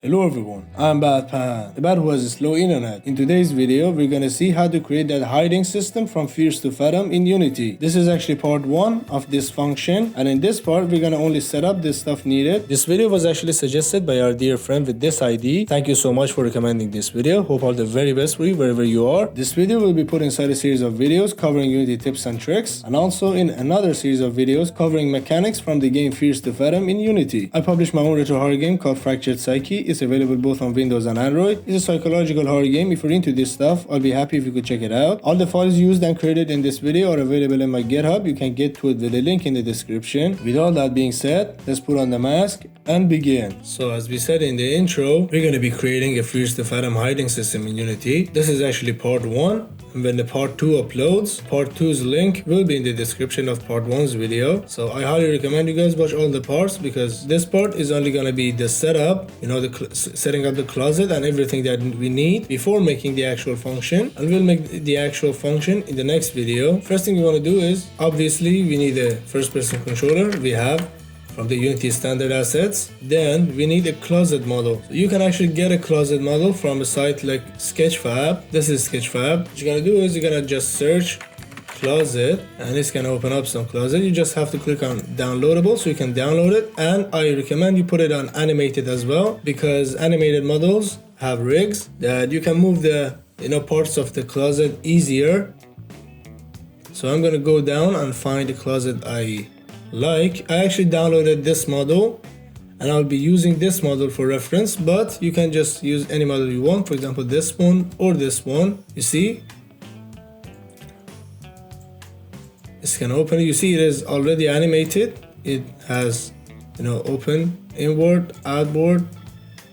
Hello everyone, I'm Batpan, the bat who has a slow internet. In today's video, we're gonna see how to create that hiding system from Fierce to Fathom in Unity. This is actually part 1 of this function, and in this part, we're gonna only set up the stuff needed. This video was actually suggested by our dear friend with this ID. Thank you so much for recommending this video. Hope all the very best for you wherever you are. This video will be put inside a series of videos covering Unity tips and tricks, and also in another series of videos covering mechanics from the game Fierce to Fathom in Unity. I published my own retro horror game called Fractured Psyche. It's available both on Windows and Android. It's a psychological horror game. If you're into this stuff, I'll be happy if you could check it out. All the files used and created in this video are available in my GitHub. You can get to it with a link in the description. With all that being said, let's put on the mask and begin. So as we said in the intro, we're going to be creating a Fierce to Fathom hiding system in Unity. This is actually part 1. And when the part 2 uploads, part 2's link will be in the description of part 1's video. So I highly recommend you guys watch all the parts, because this part is only going to be the setup, setting up the closet and everything that we need before making the actual function. And we'll make the actual function in the next video. First thing we want to do is, obviously, we need a first person controller. We have from the Unity standard assets. Then we need a closet model. So you can actually get a closet model from a site like Sketchfab. This is Sketchfab. What you're gonna do is you're gonna just search closet, and it's gonna open up some closet. You just have to click on downloadable so you can download it, and I recommend you put it on animated as well, because animated models have rigs that you can move the parts of the closet easier. So I'm gonna go down and find the closet I actually downloaded this model, and I'll be using this model for reference, but you can just use any model you want. For example, this one or this one. You see, it's gonna open. You see, it is already animated. It has open, inward, outward.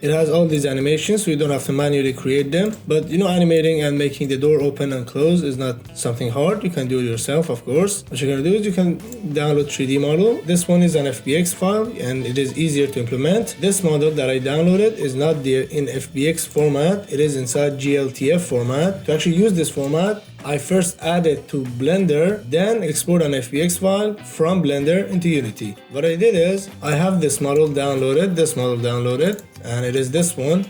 It has all these animations, so you don't have to manually create them. But animating and making the door open and close is not something hard. You can do it yourself, of course. What you're gonna do is you can download 3D model. This one is an FBX file, and it is easier to implement. This model that I downloaded is not in FBX format. It is inside GLTF format. To actually use this format, I first add it to Blender, then export an FBX file from Blender into Unity. What I did is, I have this model downloaded, and it is this one.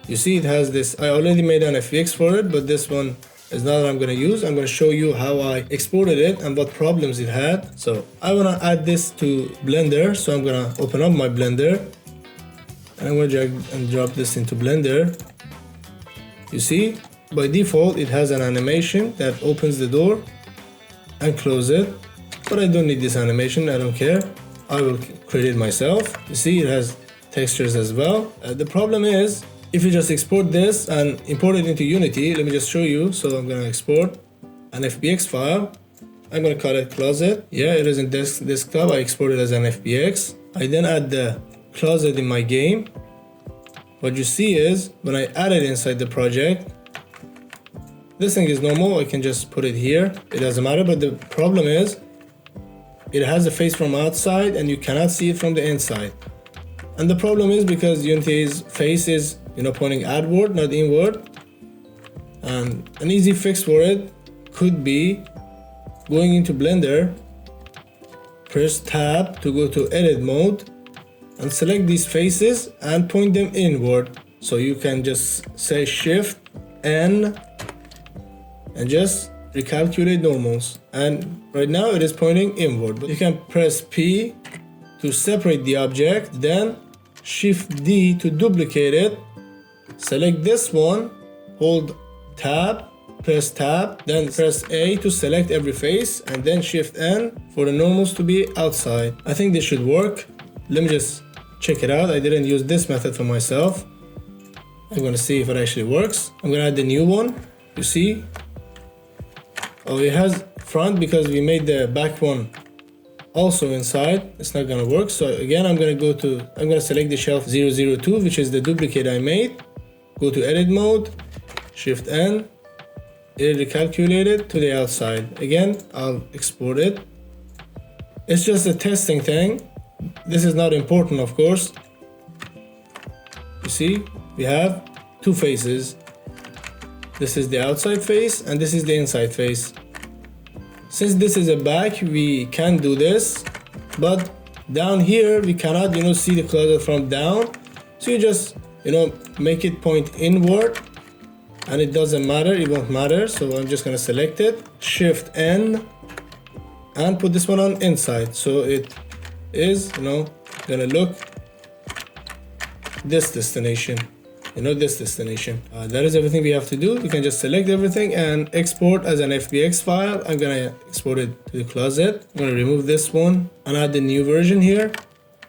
You see, it has this. I already made an FBX for it, but this one is not what I'm going to use. I'm going to show you how I exported it and what problems it had. So I want to add this to Blender, so I'm going to open up my Blender, and I'm going to drag and drop this into Blender. You see, by default, it has an animation that opens the door and close it, but I don't need this animation. I don't care. I will create it myself. You see, it has textures as well. The problem is, if you just export this and import it into Unity, let me just show you. So I'm going to export an FBX file. I'm going to call it closet. Yeah, it is in desktop. I export it as an FBX. I then add the closet in my game. What you see is, when I add it inside the project, this thing is normal. I can just put it here. It doesn't matter. But the problem is, it has a face from outside and you cannot see it from the inside. And the problem is because Unity's face is pointing outward, not inward. And an easy fix for it could be going into Blender, press tab to go to edit mode, and select these faces and point them inward. So you can just say Shift N and just recalculate normals. And right now it is pointing inward. But you can press P to separate the object, then Shift D to duplicate it. Select this one, hold tab, press tab, then press A to select every face, and then Shift N for the normals to be outside. I think this should work. Let me just check it out. I didn't use this method for myself. I'm gonna see if it actually works. I'm gonna add the new one. You see? Oh, it has front because we made the back one also inside. It's not gonna work. So again, I'm gonna select the shelf 002, which is the duplicate I made. Go to edit mode, Shift N, it recalculated to the outside. Again, I'll export it. It's just a testing thing. This is not important, of course. You see, we have two faces. This is the outside face and this is the inside face. Since this is a back, we can do this, but down here we cannot see the closet from down. So you just make it point inward, and it doesn't matter, it won't matter. So I'm just gonna select it, Shift N, and put this one on inside. So it is, gonna look this destination. This destination. That is everything we have to do. You can just select everything and export as an FBX file. I'm gonna export it to the closet. I'm gonna remove this one and add the new version here.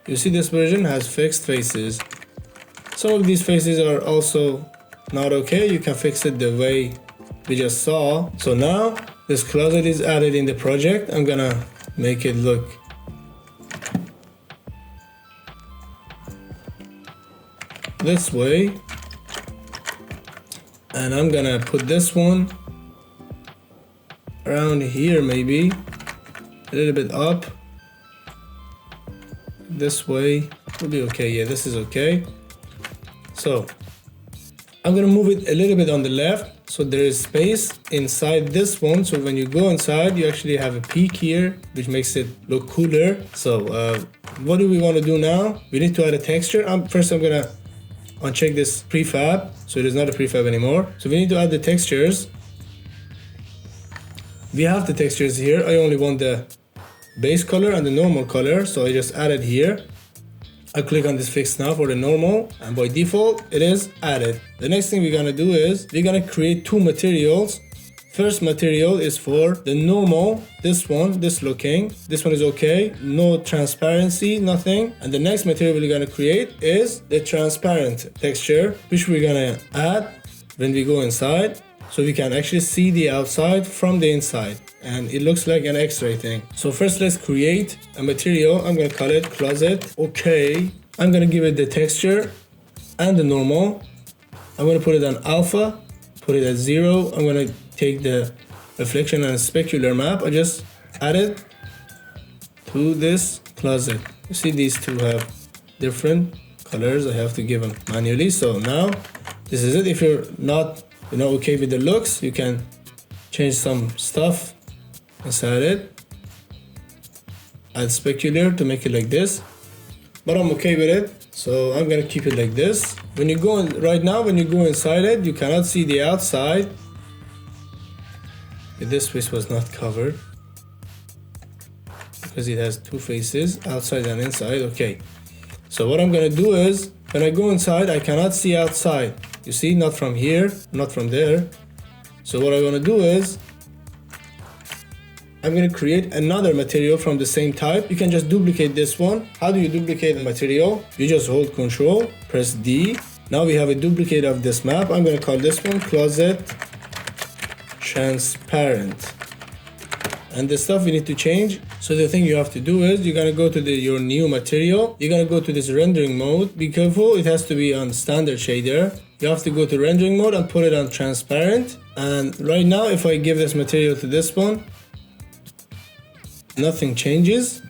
You see this version has fixed faces. Some of these faces are also not okay. You can fix it the way we just saw. So now this closet is added in the project. I'm gonna make it look this way. And I'm gonna put this one around here, maybe a little bit up this way will be okay. Yeah, this is okay. So I'm gonna move it a little bit on the left so there is space inside this one. So when you go inside, you actually have a peak here, which makes it look cooler. So what do we want to do now? We need to add a texture. First I'm gonna uncheck this prefab, so it is not a prefab anymore. So we need to add the textures. We have the textures here. I only want the base color and the normal color, so I just add it here. I click on this fix now for the normal, and by default it is added. The next thing we're gonna do is we're gonna create two materials. First material is for the normal, this one, this looking. This one is okay, no transparency, nothing. And the next material we're gonna create is the transparent texture, which we're gonna add when we go inside, so we can actually see the outside from the inside. And it looks like an X-ray thing. So first let's create a material. I'm gonna call it closet. Okay, I'm gonna give it the texture and the normal. I'm gonna put it on alpha, put it at 0. I'm gonna take the reflection and specular map. I just add it to this closet. You see these two have different colors. I have to give them manually. So now this is it. If you're not okay with the looks, you can change some stuff inside it. Add specular to make it like this, but I'm okay with it, so I'm gonna keep it like this. When you go in, right now when you go inside it, you cannot see the outside. This space was not covered because it has two faces, outside and inside. Okay, so what I'm gonna do is when I go inside, I cannot see outside. You see, not from here, not from there. So what I'm gonna do is I'm gonna create another material from the same type. You can just duplicate this one. How do you duplicate the material? You just hold Control, press D. Now we have a duplicate of this map. I'm gonna call this one Closet Transparent. And the stuff we need to change. So the thing you have to do is you're gonna go to your new material. You're gonna go to this rendering mode. Be careful, it has to be on standard shader. You have to go to rendering mode and put it on transparent. And right now, if I give this material to this one, nothing changes.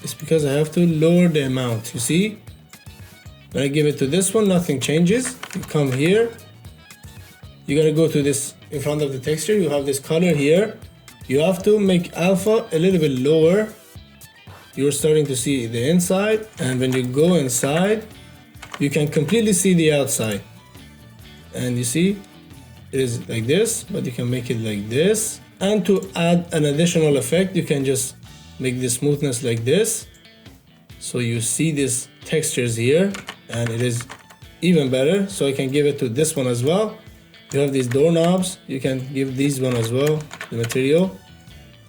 It's because I have to lower the amount. You see, when I give it to this one, nothing changes. You come here, you're gonna go to this in front of the texture. You have this color here. You have to make alpha a little bit lower. You're starting to see the inside, and when you go inside, you can completely see the outside. And you see, it is like this, but you can make it like this. And to add an additional effect, you can just make the smoothness like this. So you see these textures here, and it is even better. So I can give it to this one as well. You have these doorknobs, you can give these one as well, the material,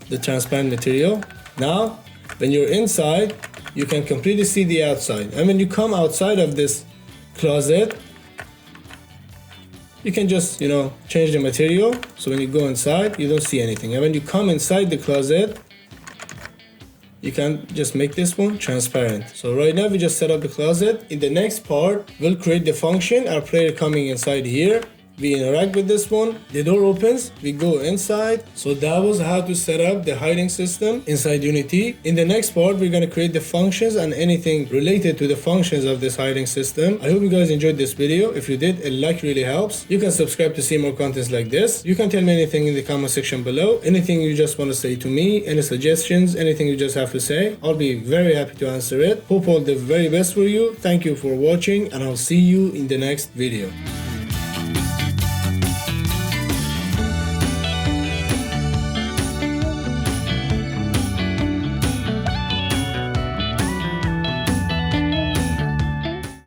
the transparent material. Now, when you're inside, you can completely see the outside. And when you come outside of this closet, you can just, change the material. So when you go inside, you don't see anything. And when you come inside the closet, you can just make this one transparent. So right now we just set up the closet. In the next part, we'll create the function, our player coming inside here. we interact with this one, the door opens, we go inside. So that was how to set up the hiding system inside Unity. In the next part, we're gonna create the functions and anything related to the functions of this hiding system. I hope you guys enjoyed this video. If you did, a like really helps. You can subscribe to see more contents like this. You can tell me anything in the comment section below. Anything you just want to say to me, any suggestions, anything you just have to say, I'll be very happy to answer it. Hope all the very best for you. Thank you for watching, and I'll see you in the next video.